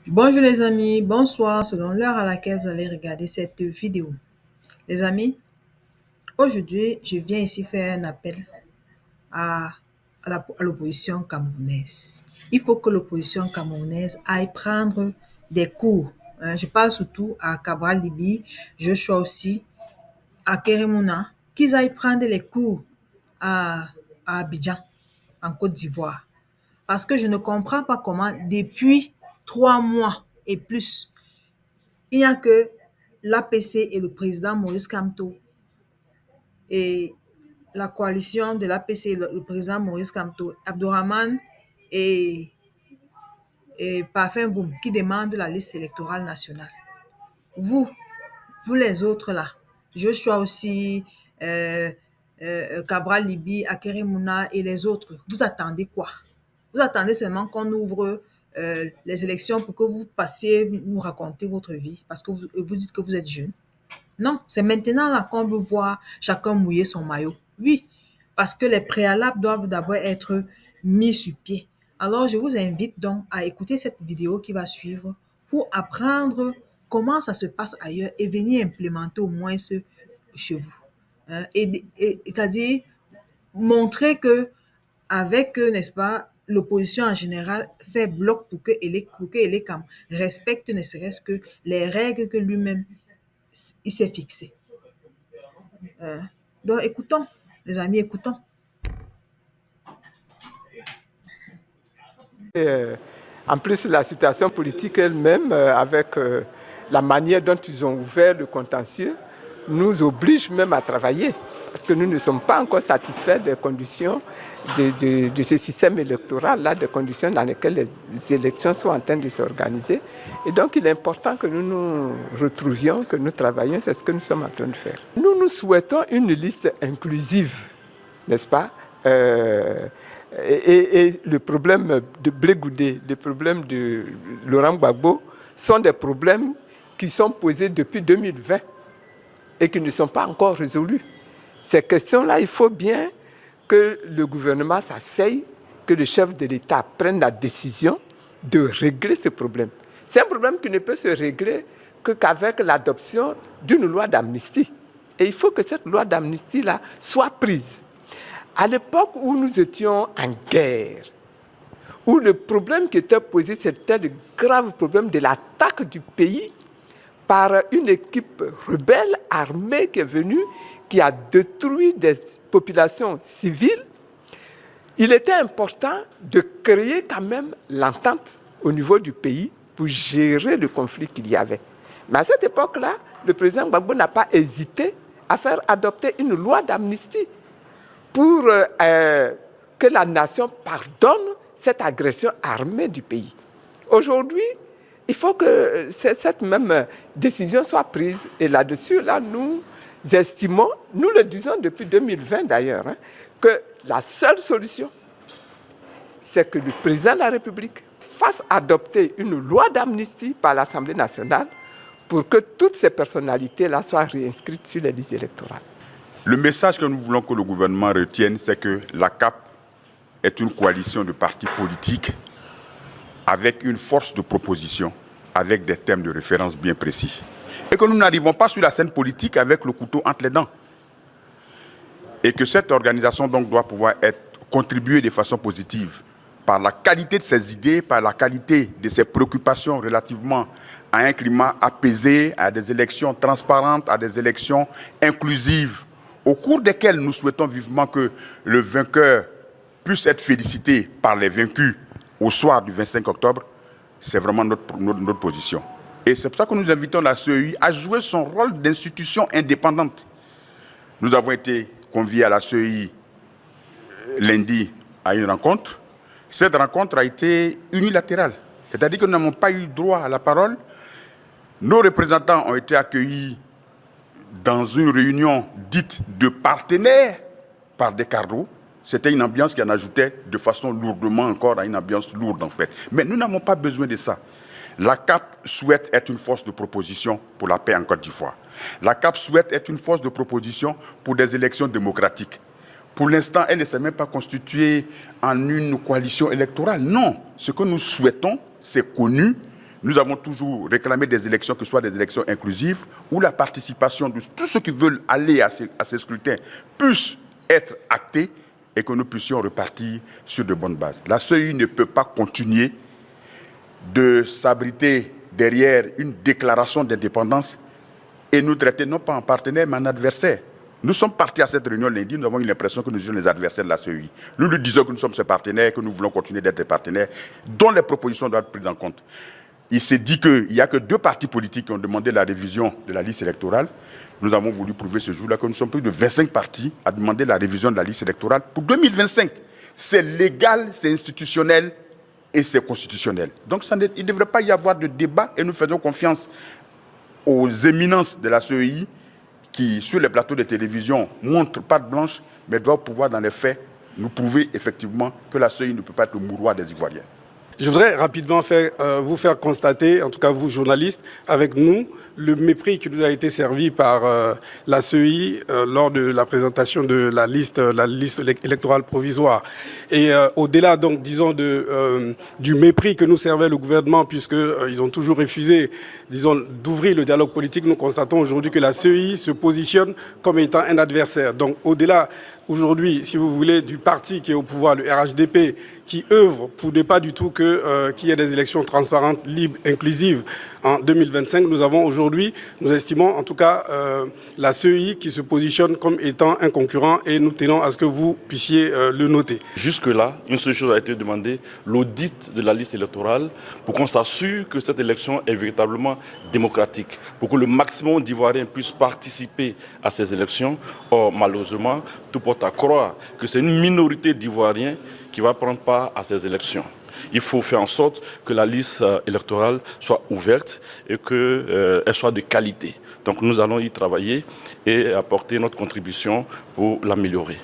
Bonjour les amis, bonsoir selon l'heure à laquelle vous allez regarder cette vidéo. Les amis, aujourd'hui, je viens ici faire un appel à, à l'opposition camerounaise. Il faut que l'opposition camerounaise aille prendre des cours. Je parle surtout à Cabral Libi, Joshua aussi, à Keremouna, qu'ils aillent prendre les cours à, à Abidjan, en Côte d'Ivoire. Parce que je ne comprends pas comment, depuis 3 mois et plus, il n'y a que l'APC et le président Maurice Kamto et la coalition de l'APC et le président Maurice Kamto, Abdourahmane et, et Parfait Boum qui demandent la liste électorale nationale. Vous, vous les autres là, Joshua aussi, Cabral Libi, Akere Mouna et les autres, vous attendez quoi? Vous attendez seulement qu'on ouvre les élections pour que vous passiez nous raconter votre vie parce que vous dites que vous êtes jeune. Non, c'est maintenant là qu'on veut voir chacun mouiller son maillot. Oui, parce que les préalables doivent d'abord être mis sur pied. Alors, je vous invite donc à écouter cette vidéo qui va suivre pour apprendre comment ça se passe ailleurs et venir implémenter au moins ce chez vous. C'est-à-dire montrer que avec, n'est-ce pas, l'opposition en général fait bloc pour que Elekam respecte ne serait-ce que les règles que lui-même il s'est fixé. Donc, écoutons, les amis, écoutons. En plus, la situation politique elle-même, avec la manière dont ils ont ouvert le contentieux, nous oblige même à travailler. Parce que nous ne sommes pas encore satisfaits des conditions de ce système électoral-là, des conditions dans lesquelles les élections sont en train de s'organiser. Et donc, il est important que nous nous retrouvions, que nous travaillions, c'est ce que nous sommes en train de faire. Nous souhaitons une liste inclusive, n'est-ce pas? Et le problème de Blé Goudé, le problème de Laurent Gbagbo sont des problèmes qui sont posés depuis 2020 et qui ne sont pas encore résolus. Ces questions-là, il faut bien que le gouvernement s'asseye, que le chef de l'État prenne la décision de régler ce problème. C'est un problème qui ne peut se régler qu'avec l'adoption d'une loi d'amnistie. Et il faut que cette loi d'amnistie-là soit prise. À l'époque où nous étions en guerre, où le problème qui était posé, c'était le grave problème de l'attaque du pays par une équipe rebelle armée qui est venue, qui a détruit des populations civiles, il était important de créer quand même l'entente au niveau du pays pour gérer le conflit qu'il y avait. Mais à cette époque-là, le président Gbagbo n'a pas hésité à faire adopter une loi d'amnistie pour que la nation pardonne cette agression armée du pays. Aujourd'hui, il faut que cette même décision soit prise. Et là-dessus, là, nous estimons, nous le disons depuis 2020 d'ailleurs, que la seule solution, c'est que le président de la République fasse adopter une loi d'amnistie par l'Assemblée nationale pour que toutes ces personnalités-là soient réinscrites sur les listes électorales. Le message que nous voulons que le gouvernement retienne, c'est que la CAP est une coalition de partis politiques avec une force de proposition, avec des thèmes de référence bien précis. Et que nous n'arrivons pas sur la scène politique avec le couteau entre les dents. Et que cette organisation donc doit pouvoir contribuer de façon positive par la qualité de ses idées, par la qualité de ses préoccupations relativement à un climat apaisé, à des élections transparentes, à des élections inclusives, au cours desquelles nous souhaitons vivement que le vainqueur puisse être félicité par les vaincus au soir du 25 octobre, c'est vraiment notre position. Et c'est pour ça que nous invitons la CEI à jouer son rôle d'institution indépendante. Nous avons été conviés à la CEI lundi à une rencontre. Cette rencontre a été unilatérale, c'est-à-dire que nous n'avons pas eu droit à la parole. Nos représentants ont été accueillis dans une réunion dite de partenaires par des carreaux. C'était une ambiance qui en ajoutait de façon lourdement encore à une ambiance lourde en fait. Mais nous n'avons pas besoin de ça. La CAP souhaite être une force de proposition pour la paix en Côte d'Ivoire. La CAP souhaite être une force de proposition pour des élections démocratiques. Pour l'instant, elle ne s'est même pas constituée en une coalition électorale. Non, ce que nous souhaitons, c'est connu, Nous avons toujours réclamé des élections qui soient des élections inclusives, où la participation de tous ceux qui veulent aller à ces scrutins puisse être actée et que nous puissions repartir sur de bonnes bases. La CEI ne peut pas continuer de s'abriter derrière une déclaration d'indépendance et nous traiter non pas en partenaire mais en adversaire. Nous sommes partis à cette réunion lundi, nous avons eu l'impression que nous étions les adversaires de la CEI. Nous nous disons que nous sommes ses partenaires, que nous voulons continuer d'être des partenaires, dont les propositions doivent être prises en compte. Il s'est dit qu'il n'y a que 2 partis politiques qui ont demandé la révision de la liste électorale. Nous avons voulu prouver ce jour-là que nous sommes plus de 25 partis à demander la révision de la liste électorale pour 2025. C'est légal, c'est institutionnel et c'est constitutionnel. Donc il ne devrait pas y avoir de débat et nous faisons confiance aux éminences de la CEI qui, sur les plateaux de télévision, montrent patte blanche, mais doivent pouvoir, dans les faits, nous prouver effectivement que la CEI ne peut pas être le mouroir des Ivoiriens. Je voudrais rapidement vous faire constater, en tout cas vous journalistes, avec nous, le mépris qui nous a été servi par la CEI lors de la présentation de la liste électorale provisoire. Et au-delà, donc, disons, du mépris que nous servait le gouvernement, puisqu'ils ont toujours refusé, disons, d'ouvrir le dialogue politique, nous constatons aujourd'hui que la CEI se positionne comme étant un adversaire. Donc, au-delà, aujourd'hui, si vous voulez, du parti qui est au pouvoir, le RHDP, qui œuvre pour ne pas du tout qu'il y ait des élections transparentes, libres, inclusives en 2025, nous avons aujourd'hui, nous estimons en tout cas la CEI qui se positionne comme étant un concurrent et nous tenons à ce que vous puissiez le noter. Jusque-là, une seule chose a été demandée, l'audit de la liste électorale pour qu'on s'assure que cette élection est véritablement démocratique, pour que le maximum d'Ivoiriens puissent participer à ces élections. Or, malheureusement, tout porte à croire que c'est une minorité d'Ivoiriens qui va prendre part à ces élections. Il faut faire en sorte que la liste électorale soit ouverte et qu'elle soit de qualité. Donc nous allons y travailler et apporter notre contribution pour l'améliorer.